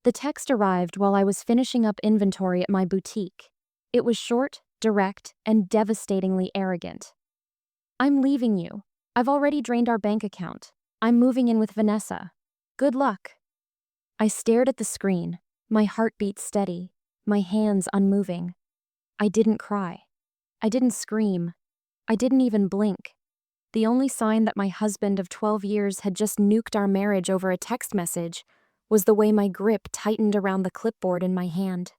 The text arrived while I was finishing up inventory at my boutique. It was short, direct, and devastatingly arrogant. "I'm leaving you. I've already drained our bank account. I'm moving in with Vanessa. Good luck." I stared at the screen, my heartbeat steady, my hands unmoving. I didn't cry. I didn't scream. I didn't even blink. The only sign that my husband of 12 years had just nuked our marriage over a text message was the way my grip tightened around the clipboard in my hand.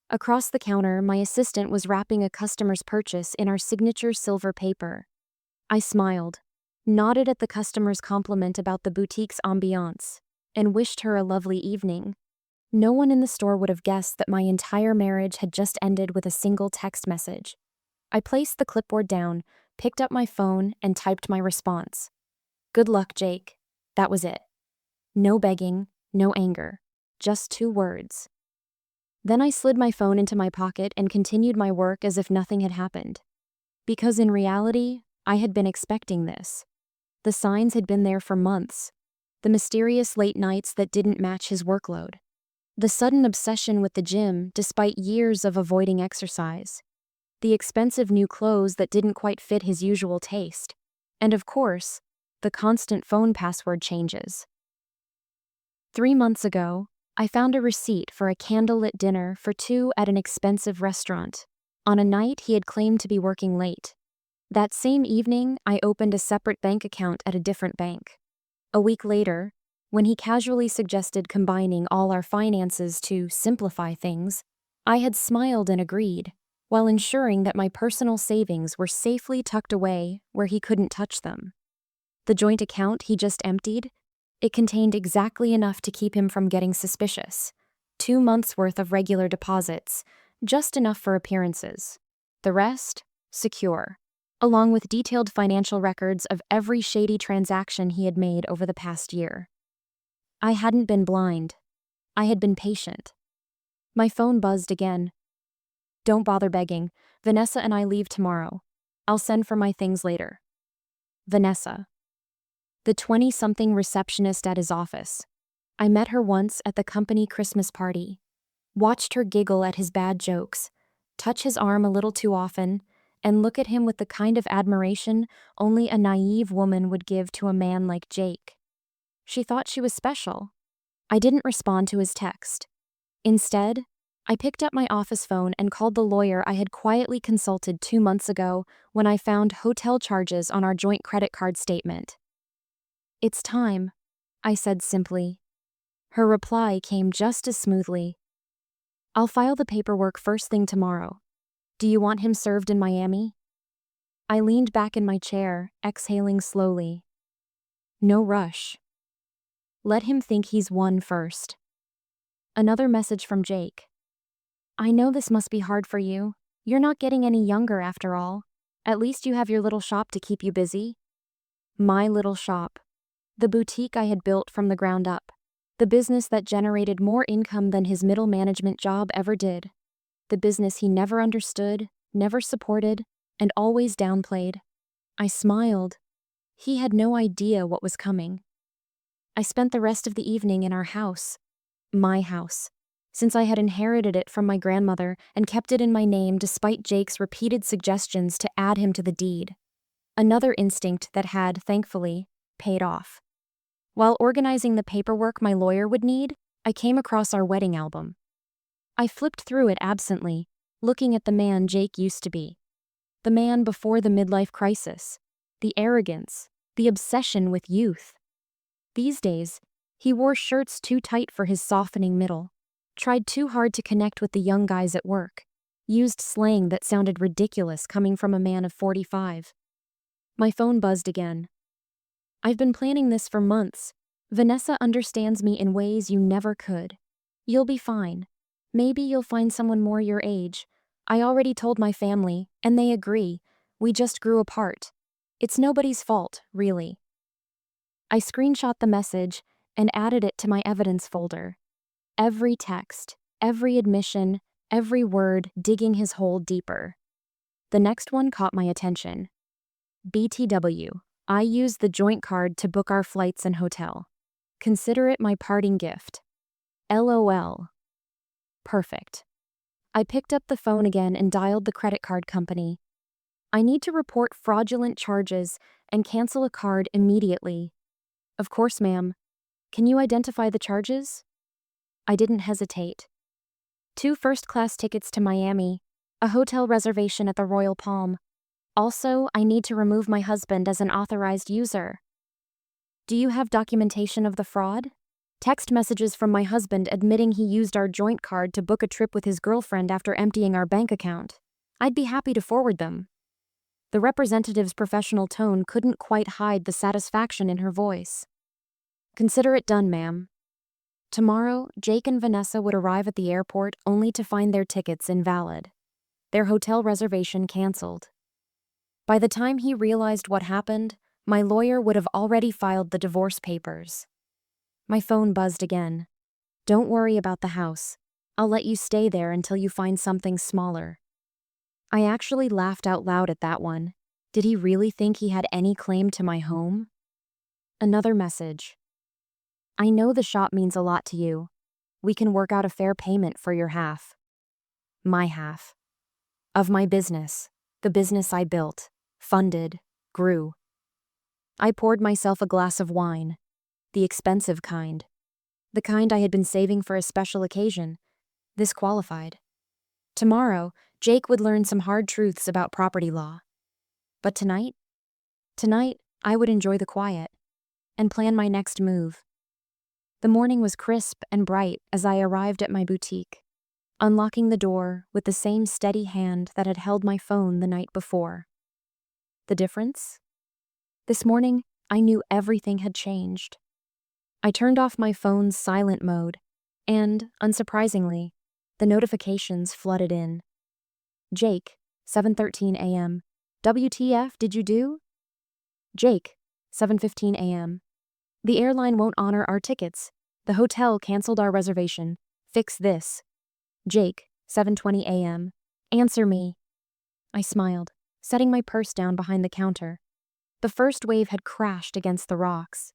Across the counter, my assistant was wrapping a customer's purchase in our signature silver paper. I smiled, nodded at the customer's compliment about the boutique's ambiance, and wished her a lovely evening. No one in the store would have guessed that my entire marriage had just ended with a single text message. I placed the clipboard down, picked up my phone, and typed my response. "Good luck, Jake." That was it. No begging, no anger, just 2 words. Then I slid my phone into my pocket and continued my work as if nothing had happened. Because in reality, I had been expecting this. The signs had been there for months. The mysterious late nights that didn't match his workload. The sudden obsession with the gym despite years of avoiding exercise. The expensive new clothes that didn't quite fit his usual taste. And of course, the constant phone password changes. 3 months ago, I found a receipt for a candlelit dinner for 2 at an expensive restaurant, on a night he had claimed to be working late. That same evening, I opened a separate bank account at a different bank. A week later, when he casually suggested combining all our finances to simplify things, I had smiled and agreed, while ensuring that my personal savings were safely tucked away where he couldn't touch them. The joint account he just emptied, it contained exactly enough to keep him from getting suspicious. 2 months' worth of regular deposits, just enough for appearances. The rest, secure, along with detailed financial records of every shady transaction he had made over the past year. I hadn't been blind. I had been patient. My phone buzzed again. "Don't bother begging. Vanessa and I leave tomorrow. I'll send for my things later." Vanessa. The 20-something receptionist at his office. I met her once at the company Christmas party. Watched her giggle at his bad jokes, touch his arm a little too often, and look at him with the kind of admiration only a naive woman would give to a man like Jake. She thought she was special. I didn't respond to his text. Instead, I picked up my office phone and called the lawyer I had quietly consulted 2 months ago when I found hotel charges on our joint credit card statement. "It's time," I said simply. Her reply came just as smoothly. "I'll file the paperwork first thing tomorrow. Do you want him served in Miami?" I leaned back in my chair, exhaling slowly. No rush. Let him think he's won first. Another message from Jake. "I know this must be hard for you. You're not getting any younger after all. At least you have your little shop to keep you busy." My little shop. The boutique I had built from the ground up. The business that generated more income than his middle management job ever did. The business he never understood, never supported, and always downplayed. I smiled. He had no idea what was coming. I spent the rest of the evening in our house. My house. Since I had inherited it from my grandmother and kept it in my name despite Jake's repeated suggestions to add him to the deed. Another instinct that had, thankfully, paid off. While organizing the paperwork my lawyer would need, I came across our wedding album. I flipped through it absently, looking at the man Jake used to be. The man before the midlife crisis. The arrogance. The obsession with youth. These days, he wore shirts too tight for his softening middle. Tried too hard to connect with the young guys at work. Used slang that sounded ridiculous coming from a man of 45. My phone buzzed again. "I've been planning this for months. Vanessa understands me in ways you never could. You'll be fine. Maybe you'll find someone more your age. I already told my family, and they agree. We just grew apart. It's nobody's fault, really." I screenshot the message and added it to my evidence folder. Every text, every admission, every word digging his hole deeper. The next one caught my attention. "BTW. I used the joint card to book our flights and hotel. Consider it my parting gift. LOL. Perfect. I picked up the phone again and dialed the credit card company. I need to report fraudulent charges and cancel a card immediately. Of course, ma'am. Can you identify the charges? I didn't hesitate. 2 first-class tickets to Miami, a hotel reservation at the Royal Palm. Also, I need to remove my husband as an authorized user. Do you have documentation of the fraud? Text messages from my husband admitting he used our joint card to book a trip with his girlfriend after emptying our bank account. I'd be happy to forward them. The representative's professional tone couldn't quite hide the satisfaction in her voice. Consider it done, ma'am. Tomorrow, Jake and Vanessa would arrive at the airport only to find their tickets invalid. Their hotel reservation canceled. By the time he realized what happened, my lawyer would have already filed the divorce papers. My phone buzzed again. Don't worry about the house. I'll let you stay there until you find something smaller. I actually laughed out loud at that one. Did he really think he had any claim to my home? Another message. I know the shop means a lot to you. We can work out a fair payment for your half. My half. Of my business. The business I built, funded, grew. I poured myself a glass of wine. The expensive kind. The kind I had been saving for a special occasion. This qualified. Tomorrow, Jake would learn some hard truths about property law. But tonight, I would enjoy the quiet and plan my next move. The morning was crisp and bright as I arrived at my boutique, unlocking the door with the same steady hand that had held my phone the night before. The difference? This morning, I knew everything had changed. I turned off my phone's silent mode, and, unsurprisingly, the notifications flooded in. Jake, 7:13 a.m. WTF did you do? Jake, 7:15 a.m. The airline won't honor our tickets. The hotel canceled our reservation. Fix this. Jake, 7:20 a.m. Answer me. I smiled, setting my purse down behind the counter. The first wave had crashed against the rocks.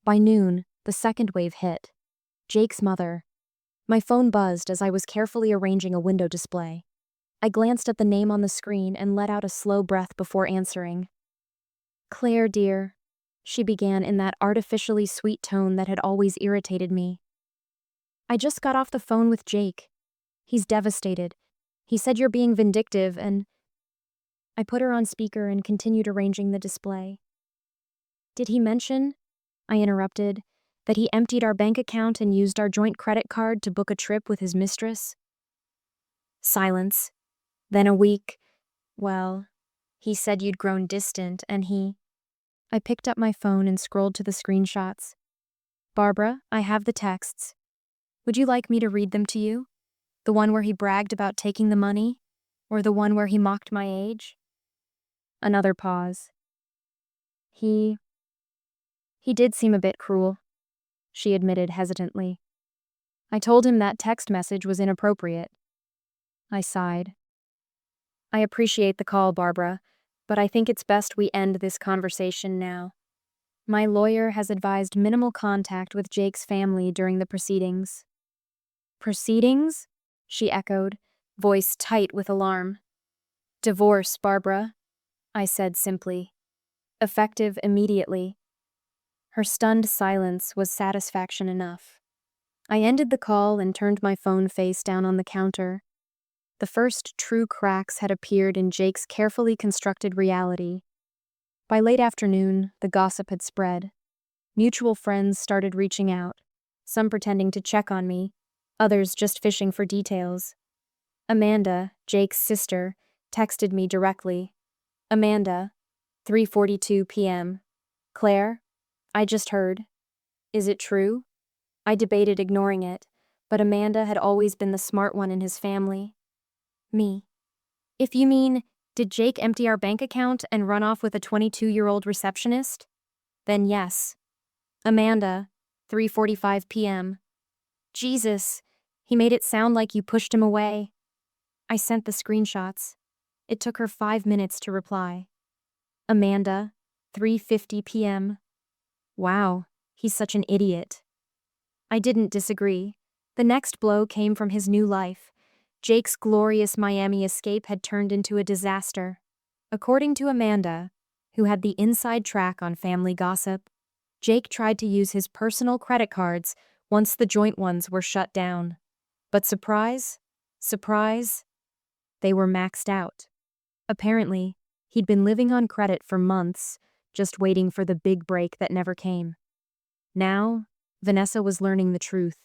By noon, the second wave hit. Jake's mother. My phone buzzed as I was carefully arranging a window display. I glanced at the name on the screen and let out a slow breath before answering. Claire, dear, she began in that artificially sweet tone that had always irritated me. I just got off the phone with Jake. He's devastated. He said you're being vindictive and... I put her on speaker and continued arranging the display. Did he mention, I interrupted, that he emptied our bank account and used our joint credit card to book a trip with his mistress? Silence. Then a week. Well, he said you'd grown distant and he... I picked up my phone and scrolled to the screenshots. Barbara, I have the texts. Would you like me to read them to you? The one where he bragged about taking the money? Or the one where he mocked my age? Another pause. He did seem a bit cruel, she admitted hesitantly. I told him that text message was inappropriate. I sighed. I appreciate the call, Barbara, but I think it's best we end this conversation now. My lawyer has advised minimal contact with Jake's family during the proceedings. Proceedings? She echoed, voice tight with alarm. Divorce, Barbara, I said simply. Effective immediately. Her stunned silence was satisfaction enough. I ended the call and turned my phone face down on the counter. The first true cracks had appeared in Jake's carefully constructed reality. By late afternoon, the gossip had spread. Mutual friends started reaching out, some pretending to check on me, others just fishing for details. Amanda, Jake's sister, texted me directly. Amanda, 3:42 p.m. Claire, I just heard. Is it true? I debated ignoring it, but Amanda had always been the smart one in his family. Me. If you mean, did Jake empty our bank account and run off with a 22-year-old receptionist? Then yes. Amanda, 3:45 p.m. Jesus, he made it sound like you pushed him away. I sent the screenshots. It took her 5 minutes to reply. Amanda, 3:50 p.m. Wow, he's such an idiot. I didn't disagree. The next blow came from his new life. Jake's glorious Miami escape had turned into a disaster. According to Amanda, who had the inside track on family gossip, Jake tried to use his personal credit cards once the joint ones were shut down. But surprise, surprise, they were maxed out. Apparently, he'd been living on credit for months, just waiting for the big break that never came. Now, Vanessa was learning the truth.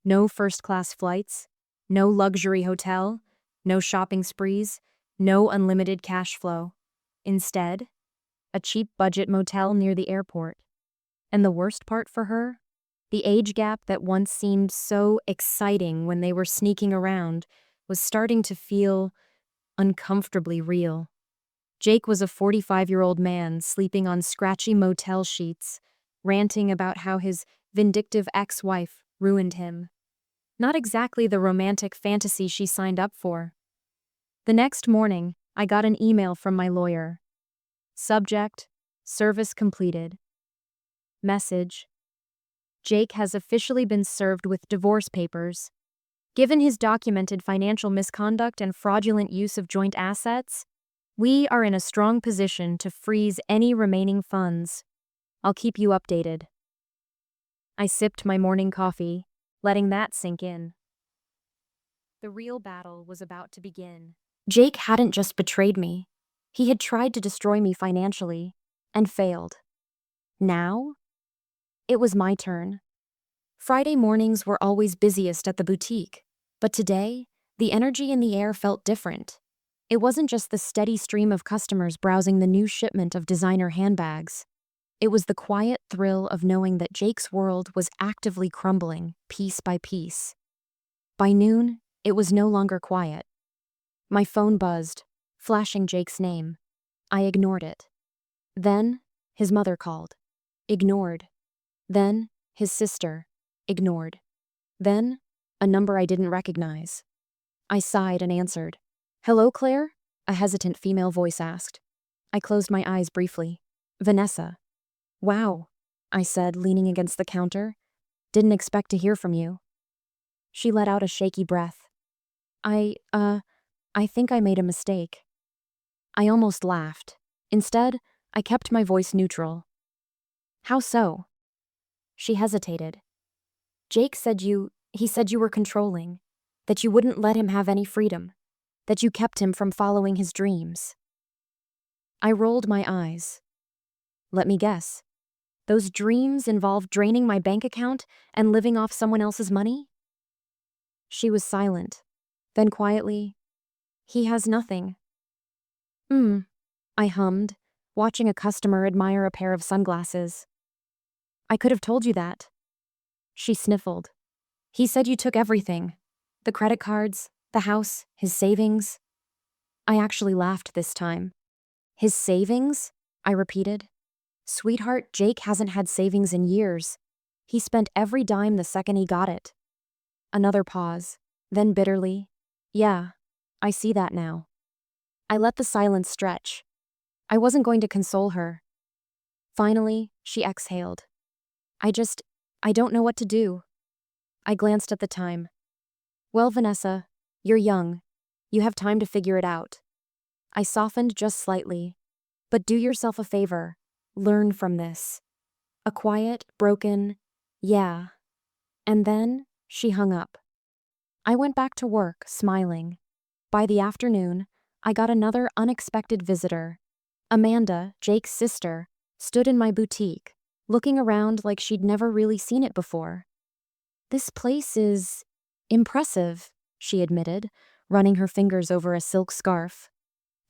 No first-class flights, no luxury hotel, no shopping sprees, no unlimited cash flow. Instead, a cheap budget motel near the airport. And the worst part for her? The age gap that once seemed so exciting when they were sneaking around was starting to feel uncomfortably real. Jake was a 45-year-old man sleeping on scratchy motel sheets, ranting about how his vindictive ex-wife ruined him. Not exactly the romantic fantasy she signed up for. The next morning, I got an email from my lawyer. Subject: service completed. Message: Jake has officially been served with divorce papers. Given his documented financial misconduct and fraudulent use of joint assets, we are in a strong position to freeze any remaining funds. I'll keep you updated. I sipped my morning coffee, letting that sink in. The real battle was about to begin. Jake hadn't just betrayed me. He had tried to destroy me financially, and failed. Now, it was my turn. Friday mornings were always busiest at the boutique, but today, the energy in the air felt different. It wasn't just the steady stream of customers browsing the new shipment of designer handbags. It was the quiet thrill of knowing that Jake's world was actively crumbling, piece by piece. By noon, it was no longer quiet. My phone buzzed, flashing Jake's name. I ignored it. Then, his mother called. Ignored. Then, his sister. Ignored. Then, a number I didn't recognize. I sighed and answered. "Hello, Claire?" a hesitant female voice asked. I closed my eyes briefly. "Vanessa." "Wow," I said, leaning against the counter. "Didn't expect to hear from you." She let out a shaky breath. I think I made a mistake." I almost laughed. Instead, I kept my voice neutral. "How so?" She hesitated. He said you were controlling, that you wouldn't let him have any freedom, that you kept him from following his dreams." I rolled my eyes. "Let me guess. Those dreams involved draining my bank account and living off someone else's money?" She was silent. Then quietly, "He has nothing." I hummed, watching a customer admire a pair of sunglasses. "I could have told you that." She sniffled. "He said you took everything. The credit cards, the house, his savings." I actually laughed this time. "His savings?" I repeated. "Sweetheart, Jake hasn't had savings in years. He spent every dime the second he got it." Another pause, then bitterly, "Yeah, I see that now." I let the silence stretch. I wasn't going to console her. Finally, she exhaled. I don't know what to do." I glanced at the time. "Well, Vanessa, you're young. You have time to figure it out." I softened just slightly. "But do yourself a favor. Learn from this." A quiet, broken, "yeah." And then, she hung up. I went back to work, smiling. By the afternoon, I got another unexpected visitor. Amanda, Jake's sister, stood in my boutique, looking around like she'd never really seen it before. "This place is impressive," she admitted, running her fingers over a silk scarf.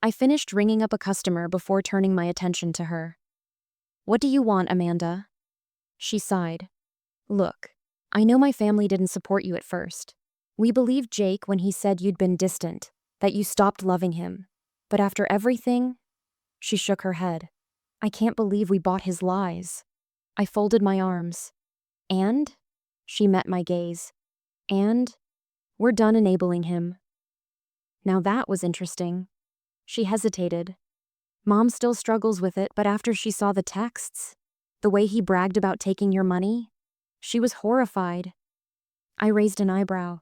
I finished ringing up a customer before turning my attention to her. "What do you want, Amanda?" She sighed. "Look, I know my family didn't support you at first. We believed Jake when he said you'd been distant, that you stopped loving him. But after everything..." She shook her head. "I can't believe we bought his lies." I folded my arms. "And?" She met my gaze. "And we're done enabling him." Now that was interesting. She hesitated. "Mom still struggles with it, but after she saw the texts, the way he bragged about taking your money, she was horrified." I raised an eyebrow.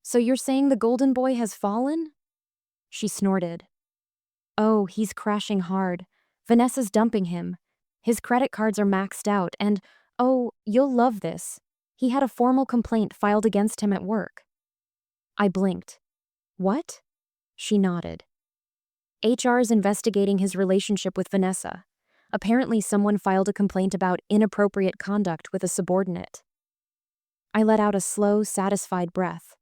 So you're saying the golden boy has fallen? She snorted. Oh, he's crashing hard. Vanessa's dumping him. His credit cards are maxed out and, oh, you'll love this. He had a formal complaint filed against him at work. I blinked. What? She nodded. HR's investigating his relationship with Vanessa. Apparently someone filed a complaint about inappropriate conduct with a subordinate. I let out a slow, satisfied breath.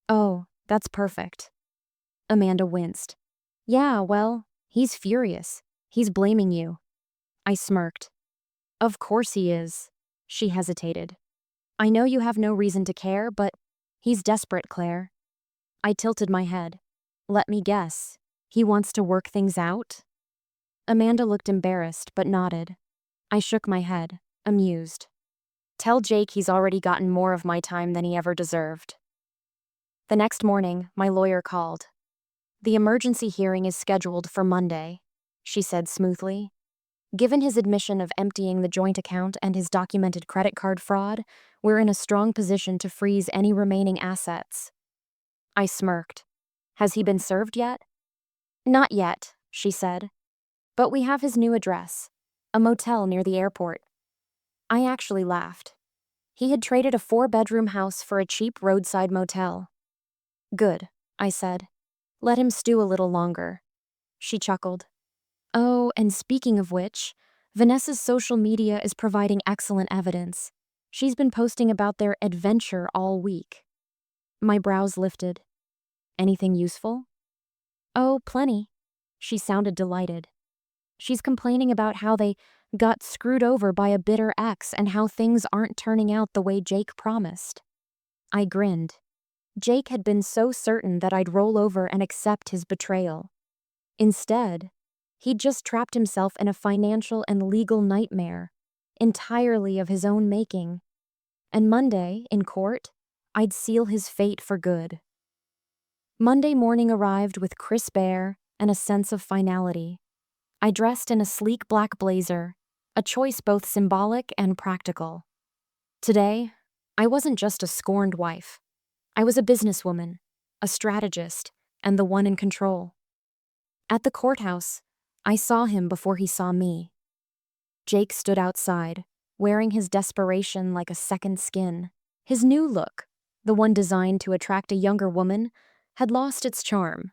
Oh, that's perfect. Amanda winced. Yeah, well, he's furious. He's blaming you. I smirked. Of course he is. She hesitated. I know you have no reason to care, but he's desperate, Claire. I tilted my head. Let me guess. He wants to work things out? Amanda looked embarrassed, but nodded. I shook my head, amused. Tell Jake he's already gotten more of my time than he ever deserved. The next morning, my lawyer called. The emergency hearing is scheduled for Monday, she said smoothly. Given his admission of emptying the joint account and his documented credit card fraud, we're in a strong position to freeze any remaining assets. I smirked. Has he been served yet? Not yet, she said. But we have his new address, a motel near the airport. I actually laughed. He had traded a 4-bedroom house for a cheap roadside motel. Good, I said. Let him stew a little longer. She chuckled. Oh, and speaking of which, Vanessa's social media is providing excellent evidence. She's been posting about their adventure all week. My brows lifted. Anything useful? Oh, plenty. She sounded delighted. She's complaining about how they got screwed over by a bitter ex and how things aren't turning out the way Jake promised. I grinned. Jake had been so certain that I'd roll over and accept his betrayal. Instead, he'd just trapped himself in a financial and legal nightmare, entirely of his own making. And Monday, in court, I'd seal his fate for good. Monday morning arrived with crisp air and a sense of finality. I dressed in a sleek black blazer, a choice both symbolic and practical. Today, I wasn't just a scorned wife. I was a businesswoman, a strategist, and the one in control. At the courthouse, I saw him before he saw me. Jake stood outside, wearing his desperation like a second skin. His new look, the one designed to attract a younger woman, had lost its charm.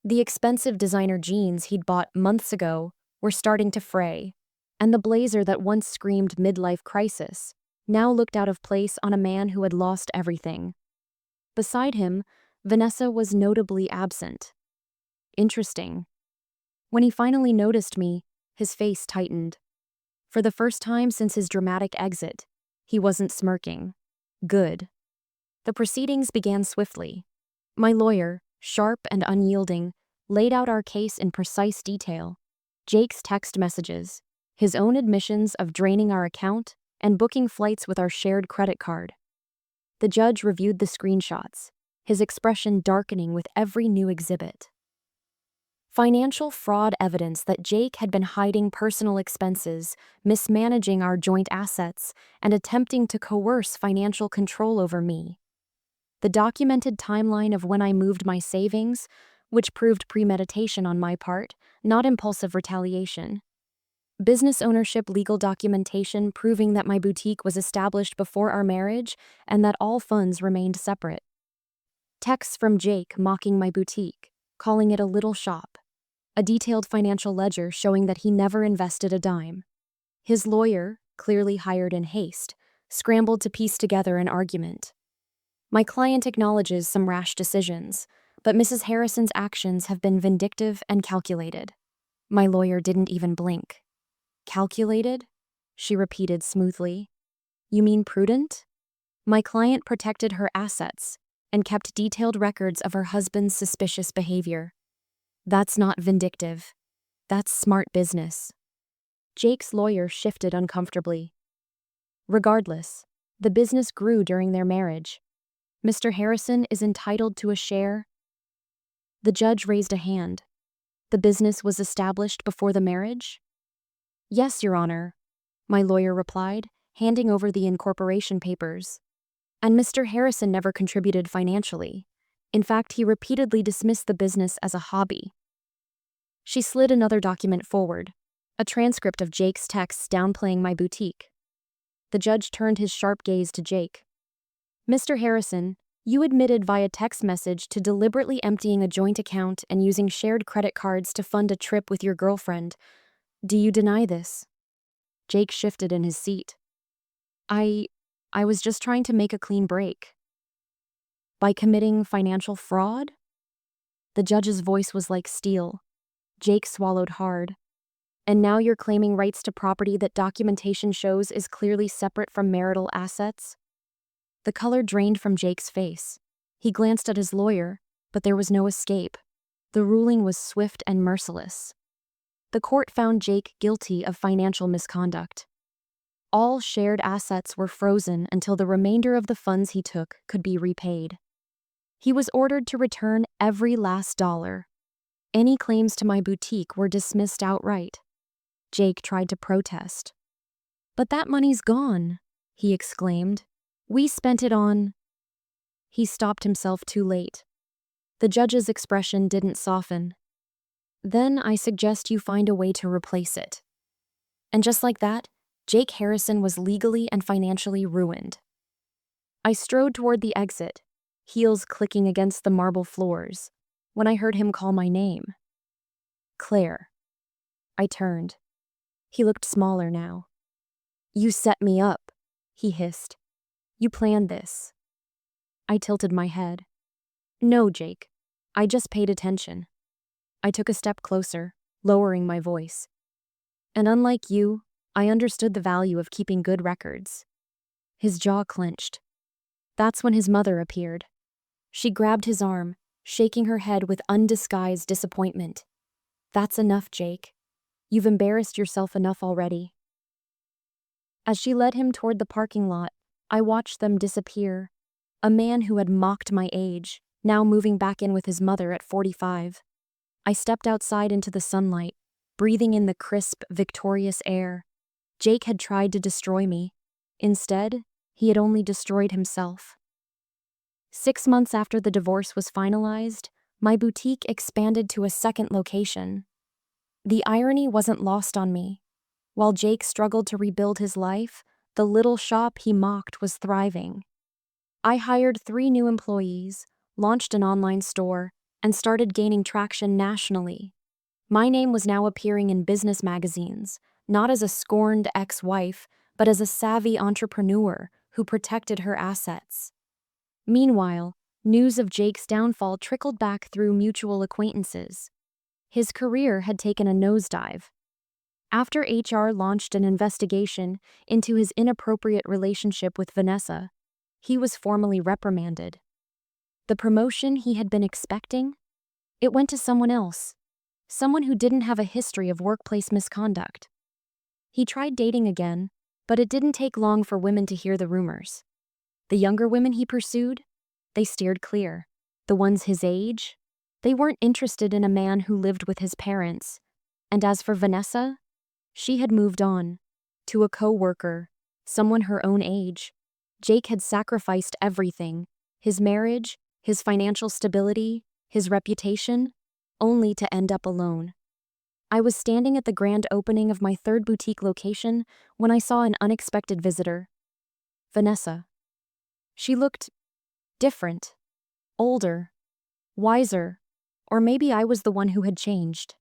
The expensive designer jeans he'd bought months ago were starting to fray, and the blazer that once screamed midlife crisis now looked out of place on a man who had lost everything. Beside him, Vanessa was notably absent. Interesting. When he finally noticed me, his face tightened. For the first time since his dramatic exit, he wasn't smirking. Good. The proceedings began swiftly. My lawyer, sharp and unyielding, laid out our case in precise detail. Jake's text messages, his own admissions of draining our account, and booking flights with our shared credit card. The judge reviewed the screenshots, his expression darkening with every new exhibit. Financial fraud evidence that Jake had been hiding personal expenses, mismanaging our joint assets, and attempting to coerce financial control over me. The documented timeline of when I moved my savings, which proved premeditation on my part, not impulsive retaliation. Business ownership legal documentation proving that my boutique was established before our marriage and that all funds remained separate. Texts from Jake mocking my boutique, calling it a little shop. A detailed financial ledger showing that he never invested a dime. His lawyer, clearly hired in haste, scrambled to piece together an argument. My client acknowledges some rash decisions, but Mrs. Harrison's actions have been vindictive and calculated. My lawyer didn't even blink. Calculated? She repeated smoothly. You mean prudent? My client protected her assets and kept detailed records of her husband's suspicious behavior. That's not vindictive. That's smart business. Jake's lawyer shifted uncomfortably. Regardless, the business grew during their marriage. Mr. Harrison is entitled to a share. The judge raised a hand. The business was established before the marriage? Yes, Your Honor, my lawyer replied, handing over the incorporation papers. And Mr. Harrison never contributed financially. In fact, he repeatedly dismissed the business as a hobby. She slid another document forward, a transcript of Jake's texts downplaying my boutique. The judge turned his sharp gaze to Jake. Mr. Harrison, you admitted via text message to deliberately emptying a joint account and using shared credit cards to fund a trip with your girlfriend. Do you deny this? Jake shifted in his seat. I was just trying to make a clean break. By committing financial fraud? The judge's voice was like steel. Jake swallowed hard. And now you're claiming rights to property that documentation shows is clearly separate from marital assets? The color drained from Jake's face. He glanced at his lawyer, but there was no escape. The ruling was swift and merciless. The court found Jake guilty of financial misconduct. All shared assets were frozen until the remainder of the funds he took could be repaid. He was ordered to return every last dollar. Any claims to my boutique were dismissed outright. Jake tried to protest. But that money's gone, he exclaimed. We spent it on... He stopped himself too late. The judge's expression didn't soften. Then I suggest you find a way to replace it. And just like that, Jake Harrison was legally and financially ruined. I strode toward the exit, heels clicking against the marble floors, when I heard him call my name. Claire. I turned. He looked smaller now. You set me up, he hissed. You planned this. I tilted my head. No, Jake. I just paid attention. I took a step closer, lowering my voice. And unlike you, I understood the value of keeping good records. His jaw clenched. That's when his mother appeared. She grabbed his arm, shaking her head with undisguised disappointment. That's enough, Jake. You've embarrassed yourself enough already. As she led him toward the parking lot, I watched them disappear. A man who had mocked my age, now moving back in with his mother at 45. I stepped outside into the sunlight, breathing in the crisp, victorious air. Jake had tried to destroy me. Instead, he had only destroyed himself. 6 months after the divorce was finalized, my boutique expanded to a second location. The irony wasn't lost on me. While Jake struggled to rebuild his life, the little shop he mocked was thriving. I hired 3 new employees, launched an online store, and started gaining traction nationally. My name was now appearing in business magazines, not as a scorned ex-wife, but as a savvy entrepreneur who protected her assets. Meanwhile, news of Jake's downfall trickled back through mutual acquaintances. His career had taken a nosedive. After HR launched an investigation into his inappropriate relationship with Vanessa, he was formally reprimanded. The promotion he had been expecting? It went to someone else, someone who didn't have a history of workplace misconduct. He tried dating again, but it didn't take long for women to hear the rumors. The younger women he pursued? They steered clear. The ones his age? They weren't interested in a man who lived with his parents. And as for Vanessa, she had moved on. To a co-worker, someone her own age. Jake had sacrificed everything, his marriage, his financial stability, his reputation, only to end up alone. I was standing at the grand opening of my 3rd boutique location when I saw an unexpected visitor. Vanessa. She looked different, older, wiser, or maybe I was the one who had changed.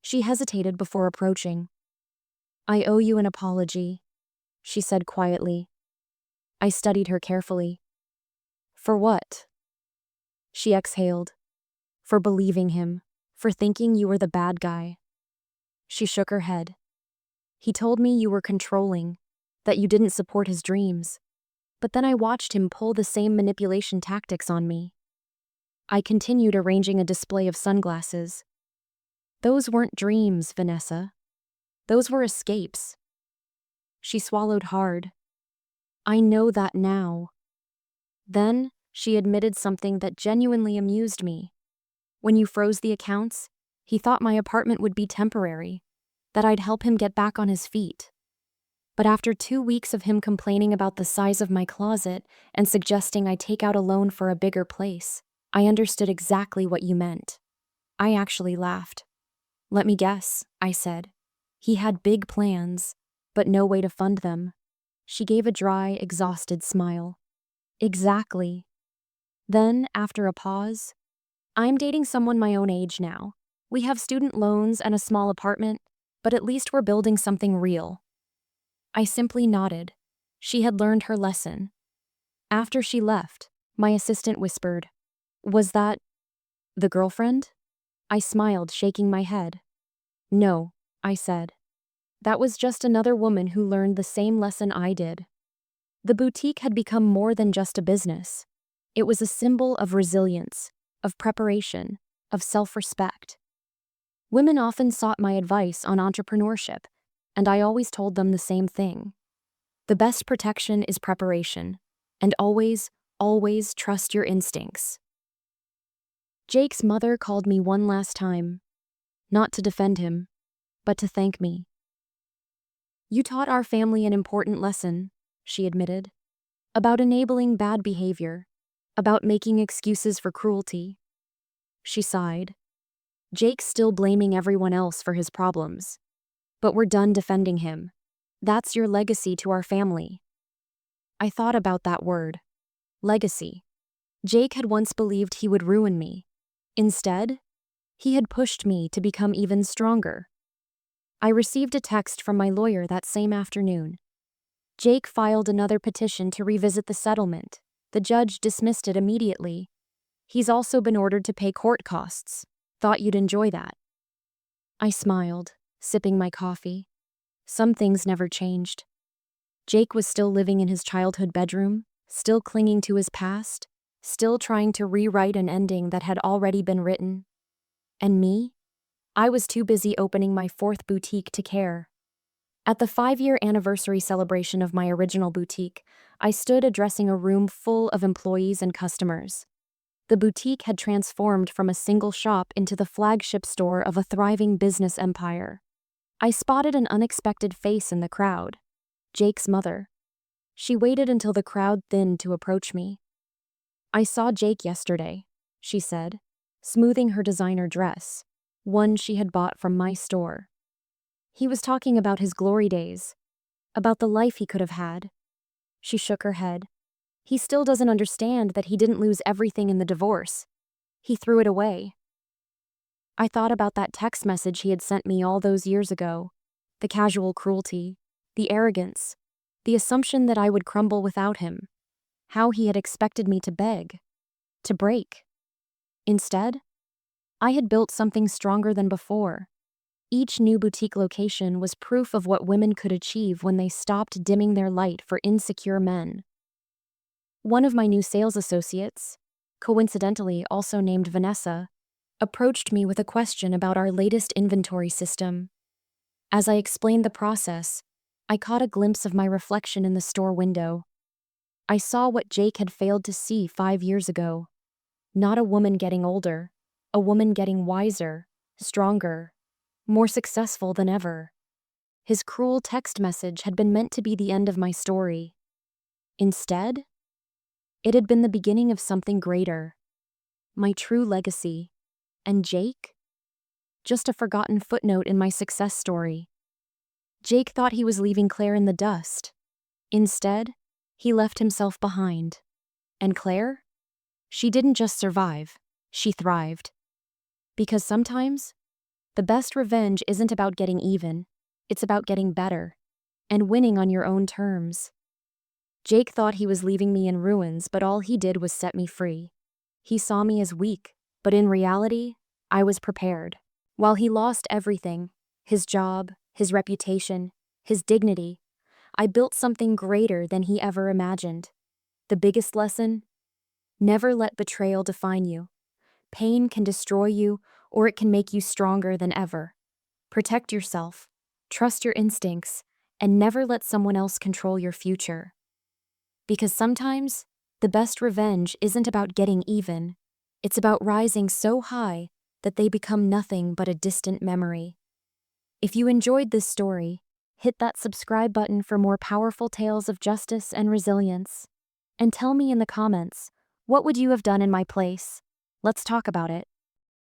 She hesitated before approaching. I owe you an apology, she said quietly. I studied her carefully. For what? She exhaled. For believing him, for thinking you were the bad guy. She shook her head. He told me you were controlling, that you didn't support his dreams. But then I watched him pull the same manipulation tactics on me. I continued arranging a display of sunglasses. Those weren't dreams, Vanessa. Those were escapes. She swallowed hard. I know that now. Then, she admitted something that genuinely amused me. When you froze the accounts, he thought my apartment would be temporary, that I'd help him get back on his feet. But after 2 weeks of him complaining about the size of my closet and suggesting I take out a loan for a bigger place, I understood exactly what you meant. I actually laughed. Let me guess, I said. He had big plans, but no way to fund them. She gave a dry, exhausted smile. Exactly. Then, after a pause, I'm dating someone my own age now. We have student loans and a small apartment, but at least we're building something real. I simply nodded. She had learned her lesson. After she left, my assistant whispered, "Was that the girlfriend?" I smiled, shaking my head. "No," I said. "That was just another woman who learned the same lesson I did." The boutique had become more than just a business. It was a symbol of resilience, of preparation, of self-respect. Women often sought my advice on entrepreneurship, and I always told them the same thing. The best protection is preparation, and always, always trust your instincts. Jake's mother called me one last time, not to defend him, but to thank me. "You taught our family an important lesson," she admitted, "about enabling bad behavior, about making excuses for cruelty." She sighed. "Jake's still blaming everyone else for his problems. But we're done defending him. That's your legacy to our family." I thought about that word. Legacy. Jake had once believed he would ruin me. Instead, he had pushed me to become even stronger. I received a text from my lawyer that same afternoon. Jake filed another petition to revisit the settlement. The judge dismissed it immediately. "He's also been ordered to pay court costs. Thought you'd enjoy that." I smiled, sipping my coffee. Some things never changed. Jake was still living in his childhood bedroom, still clinging to his past, still trying to rewrite an ending that had already been written. And me? I was too busy opening my 4th boutique to care. At the 5-year anniversary celebration of my original boutique, I stood addressing a room full of employees and customers. The boutique had transformed from a single shop into the flagship store of a thriving business empire. I spotted an unexpected face in the crowd. Jake's mother. She waited until the crowd thinned to approach me. "I saw Jake yesterday," she said, smoothing her designer dress, one she had bought from my store. "He was talking about his glory days, about the life he could have had." She shook her head. "He still doesn't understand that he didn't lose everything in the divorce. He threw it away." I thought about that text message he had sent me all those years ago. The casual cruelty, the arrogance, the assumption that I would crumble without him. How he had expected me to beg, to break. Instead, I had built something stronger than before. Each new boutique location was proof of what women could achieve when they stopped dimming their light for insecure men. One of my new sales associates, coincidentally also named Vanessa, approached me with a question about our latest inventory system. As I explained the process, I caught a glimpse of my reflection in the store window. I saw what Jake had failed to see 5 years ago. Not a woman getting older, a woman getting wiser, stronger, more successful than ever. His cruel text message had been meant to be the end of my story. Instead, it had been the beginning of something greater. My true legacy. And Jake? Just a forgotten footnote in my success story. Jake thought he was leaving Claire in the dust. Instead, he left himself behind. And Claire? She didn't just survive, she thrived. Because sometimes, the best revenge isn't about getting even, it's about getting better, and winning on your own terms. Jake thought he was leaving me in ruins, but all he did was set me free. He saw me as weak, but in reality, I was prepared. While he lost everything, his job, his reputation, his dignity, I built something greater than he ever imagined. The biggest lesson? Never let betrayal define you. Pain can destroy you, or it can make you stronger than ever. Protect yourself, trust your instincts, and never let someone else control your future. Because sometimes, the best revenge isn't about getting even. It's about rising so high that they become nothing but a distant memory. If you enjoyed this story, Hit that subscribe button for more powerful tales of justice and resilience. And tell me in the comments, what would you have done in my place? Let's talk about it.